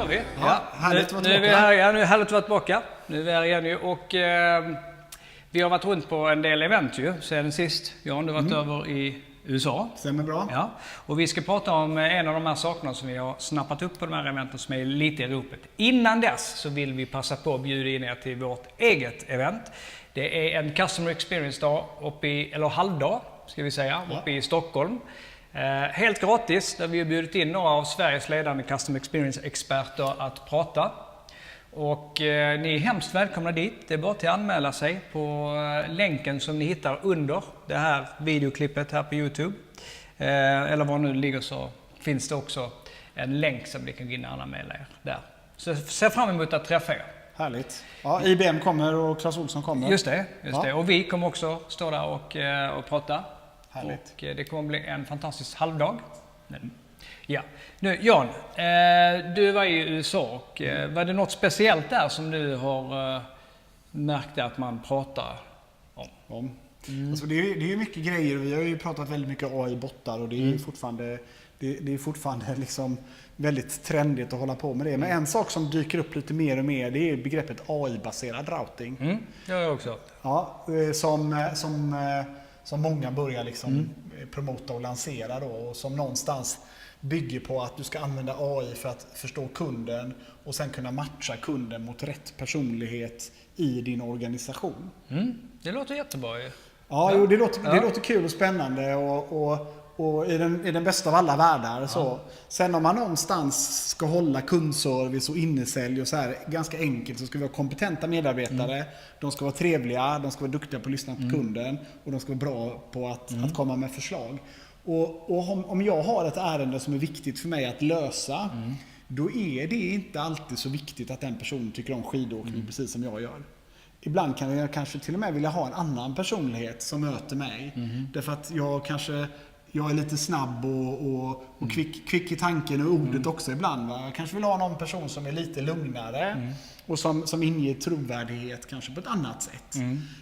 kör vi. Ja, härligt att vara nu är vi tillbaka. här igen. Nu är det härligt att vara tillbaka. Nu är vi här igen ju. Och vi har varit runt på en del event ju sen sist. Jan, du har varit över i USA. Stämmer bra. Ja. Och vi ska prata om en av de här sakerna som vi har snappat upp på de här eventen som är lite i ropet. Innan dess så vill vi passa på att bjuda in er till vårt eget event. Det är en Customer Experience-dag eller halvdag ska vi säga, uppe i Stockholm. Helt gratis, där vi har bjudit in några av Sveriges ledande Customer Experience-experter att prata. Och ni är hemskt välkomna dit. Det är bara till att anmäla sig på länken som ni hittar under det här videoklippet här på YouTube. Eller var nu ligger så finns det också en länk som ni kan gå in och anmäla er där. Så ser fram emot att träffa er. Härligt. Ja, IBM kommer och Claes Olsson kommer. Just det. Och vi kommer också stå där och prata. Härligt. Och det kommer bli en fantastisk halvdag. Ja. Nu, Jan, du var i USA och var det något speciellt där som du har märkt att man pratar om? Alltså det är ju mycket grejer. Vi har ju pratat väldigt mycket AI-bottar och det är ju fortfarande liksom väldigt trendigt att hålla på med det. Men en sak som dyker upp lite mer och mer, det är begreppet AI-baserad routing. Det har jag också. Ja, som många börjar liksom promota och lansera då, och som någonstans bygger på att du ska använda AI för att förstå kunden och sen kunna matcha kunden mot rätt personlighet i din organisation. Det låter jättebra ju. Ja, jo, det låter kul och spännande och i den bästa av alla världar. Så. Sen om man någonstans ska hålla kundservice och innesälj och så här, ganska enkelt, så ska vi ha kompetenta medarbetare. De ska vara trevliga, de ska vara duktiga på att lyssna på kunden och de ska vara bra på att komma med förslag. Och om jag har ett ärende som är viktigt för mig att lösa, då är det inte alltid så viktigt att den personen tycker om skidåkning precis som jag gör. Ibland kan jag kanske till och med vilja ha en annan personlighet som möter mig. Därför att jag är lite snabb och kvick i tanken och ordet också ibland. Va? Jag kanske vill ha någon person som är lite lugnare och som inger trovärdighet kanske på ett annat sätt.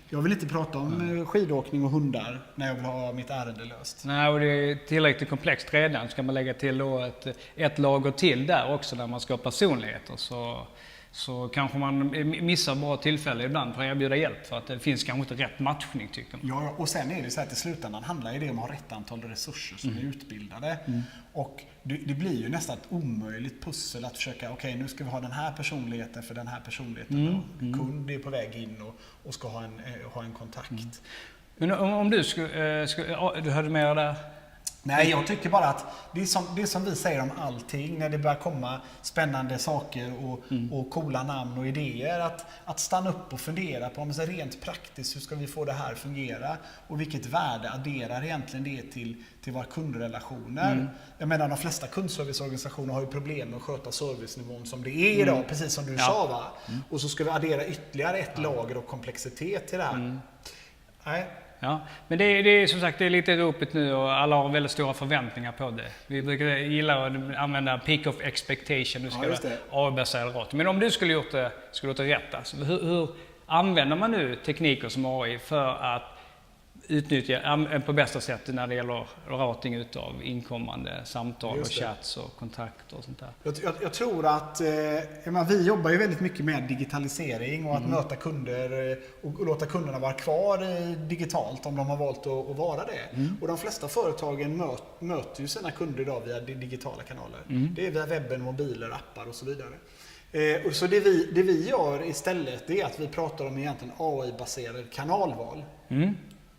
Jag vill inte prata om skidåkning och hundar när jag vill ha mitt ärende löst. Nej, och det är tillräckligt komplext redan. Ska man lägga till då ett lager till där också där man ska ha personligheter, så kanske man missar bra tillfälle ibland för att erbjuda hjälp för att det finns kanske inte rätt matchning, tycker man. Ja, och sen är det så att i slutändan handlar det om att ha rätt antal resurser som är utbildade. Och det blir ju nästan ett omöjligt pussel att försöka, okej, nu ska vi ha den här personligheten för den här personligheten. Kund är på väg in och ska ha en kontakt. Men om du du hörde mer där? Nej, jag tycker bara att det är som vi säger om allting när det börjar komma spännande saker och coola namn och idéer, att stanna upp och fundera på om så rent praktiskt hur ska vi få det här att fungera och vilket värde adderar egentligen det till våra kundrelationer. Jag menar, de flesta kundserviceorganisationer har ju problem med att sköta servicenivån som det är idag, precis som du sa, va? Och så ska vi addera ytterligare ett lager och komplexitet till det här. Nej. Ja, men det är som sagt, det är lite ropet nu och alla har väldigt stora förväntningar på det. Vi brukar gilla att använda peak of expectation. Nu ska det AI-baserad routing. Men om du skulle gjort det rätt, alltså, hur använder man nu tekniker som AI för att utnyttja på bästa sätt när det gäller routing utav inkommande samtal och chats och kontakter och sånt där? Jag tror att vi jobbar ju väldigt mycket med digitalisering och att möta kunder och låta kunderna vara kvar digitalt om de har valt att vara det. Och de flesta företagen möter ju sina kunder idag via digitala kanaler. Det är via webben, mobiler, appar och så vidare. Så det vi gör istället, det är att vi pratar om egentligen AI-baserad kanalval.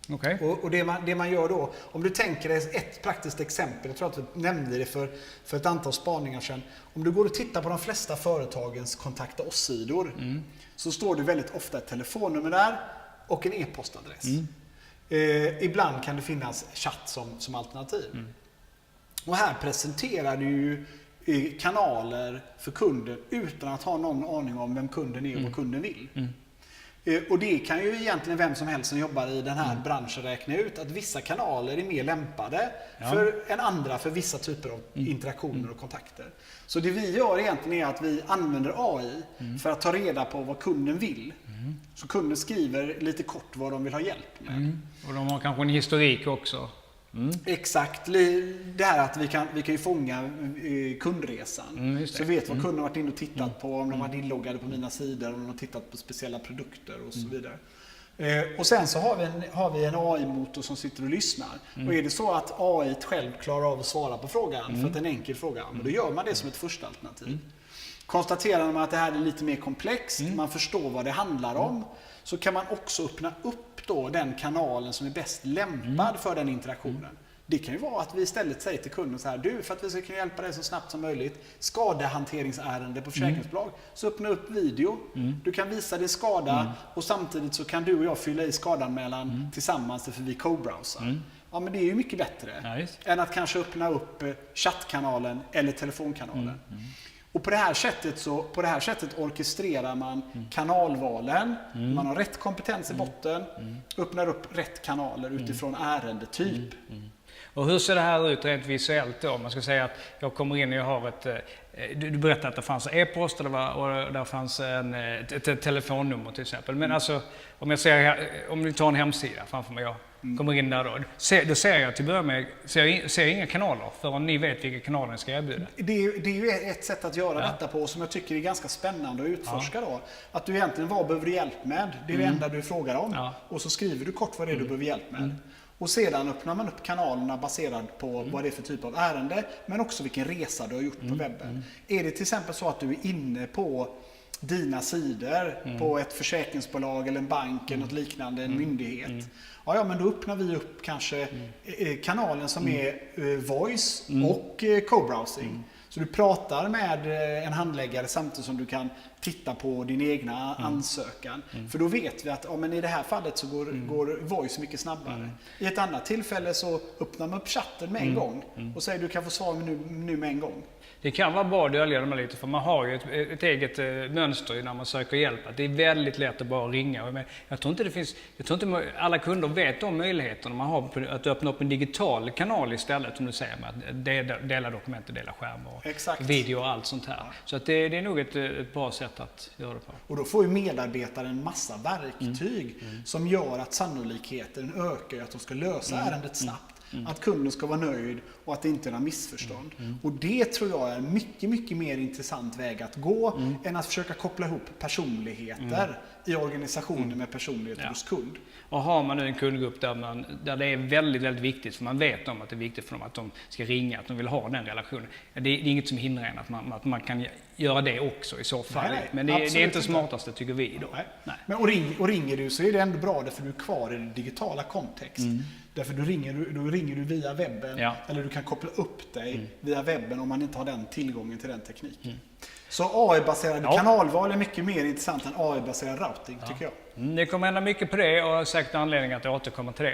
Okay. Och det man gör då, om du tänker dig ett praktiskt exempel, jag tror att vi nämnde det för ett antal spaningar sedan. Om du går och tittar på de flesta företagens kontakta oss-sidor så står det väldigt ofta ett telefonnummer där och en e-postadress. Ibland kan det finnas chatt som alternativ. Och här presenterar du ju kanaler för kunden utan att ha någon aning om vem kunden är och vad kunden vill. Och det kan ju egentligen vem som helst som jobbar i den här branschen räkna ut, att vissa kanaler är mer lämpade än andra för vissa typer av interaktioner och kontakter. Så det vi gör egentligen är att vi använder AI för att ta reda på vad kunden vill. Så kunden skriver lite kort vad de vill ha hjälp med. Och de har kanske en historik också. Exakt. Det här att vi kan ju fånga kundresan. Så vet vad kunden har varit inne och tittat på, om de har varit inloggade på mina sidor, om de har tittat på speciella produkter och så vidare. Och sen så har vi en AI-motor som sitter och lyssnar. Och är det så att AI själv klarar av att svara på frågan, för att det är en enkel fråga, men då gör man det som ett första alternativ. Konstaterar man att det här är lite mer komplext, man förstår vad det handlar om, så kan man också öppna upp då den kanalen som är bäst lämpad för den interaktionen. Det kan ju vara att vi istället säger till kunden så här: du, för att vi ska kunna hjälpa dig så snabbt som möjligt, skadehanteringsärende på försäkringsbolag, så öppna upp video. Du kan visa din skada och samtidigt så kan du och jag fylla i skadanmälan tillsammans, för vi co-browsar. Ja, men det är ju mycket bättre än att kanske öppna upp chattkanalen eller telefonkanalen. Och på det här sättet orkestrerar man kanalvalen, man har rätt kompetens i botten, öppnar upp rätt kanaler utifrån ärendetyp. Och hur ser det här ut rent visuellt då? Man ska säga att jag kommer in och jag har ett... Du berättade att det fanns e-post och där fanns ett telefonnummer till exempel. Men alltså, om vi tar en hemsida framför mig, jag kommer in där då ser jag till början med ser inga kanaler förrän ni vet vilka kanaler ni ska erbjuda. Det är ju ett sätt att göra detta på som jag tycker är ganska spännande att utforska då. Att du egentligen, vad behöver du hjälp med? Det är det enda du frågar om. Och så skriver du kort vad det är du behöver hjälp med. Och sedan öppnar man upp kanalerna baserat på vad det är för typ av ärende, men också vilken resa du har gjort på webben. Är det till exempel så att du är inne på dina sidor på ett försäkringsbolag eller en bank eller något liknande, en myndighet. Ja, men då öppnar vi upp kanske kanalen som är voice och co-browsing. Så du pratar med en handläggare samtidigt som du kan titta på din egna ansökan. För då vet vi att men i det här fallet så går voice mycket snabbare. I ett annat tillfälle så öppnar man upp chatten med en gång och säger du kan få svar nu med en gång. Det kan vara bra att dölja dem lite, för man har ju ett eget mönster när man söker hjälp. Att det är väldigt lätt att bara ringa. Jag tror inte alla kunder vet om möjligheterna man har att öppna upp en digital kanal istället, som du säger, med att dela dokument och dela skärm och video och allt sånt här. Så att det är nog ett bra sätt att göra det på. Och då får ju medarbetaren en massa verktyg som gör att sannolikheten ökar att de ska lösa ärendet snabbt. Att kunden ska vara nöjd och att det inte är några missförstånd. Och det tror jag är en mycket, mycket mer intressant väg att gå än att försöka koppla ihop personligheter i organisationen med personligheter hos kund. Och har man nu en kundgrupp där det är väldigt, väldigt viktigt, för man vet om att det är viktigt för dem att de ska ringa, att de vill ha den relationen. Det är inget som hindrar en att man kan göra det också i så fall. Nej, men det är inte det smartaste, tycker vi då. Nej. Men och ringer du så är det ändå bra, därför du är kvar i den digitala kontext. Därför då ringer du via webben, eller du kan koppla upp dig via webben om man inte har den tillgången till den tekniken. Så AI-baserade kanalval är mycket mer intressant än AI-baserad routing, tycker jag. Det kommer hända mycket på det och säkert anledning att jag återkommer till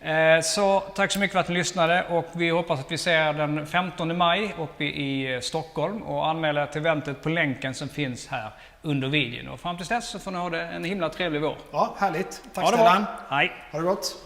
det. Så tack så mycket för att ni lyssnade, och vi hoppas att vi ser den 15 maj uppe i Stockholm, och anmäla till eventet på länken som finns här under videon. Och fram till dess så får ni ha det en himla trevlig vår. Ja, härligt. Tack snälla. Hej. Ha det gott.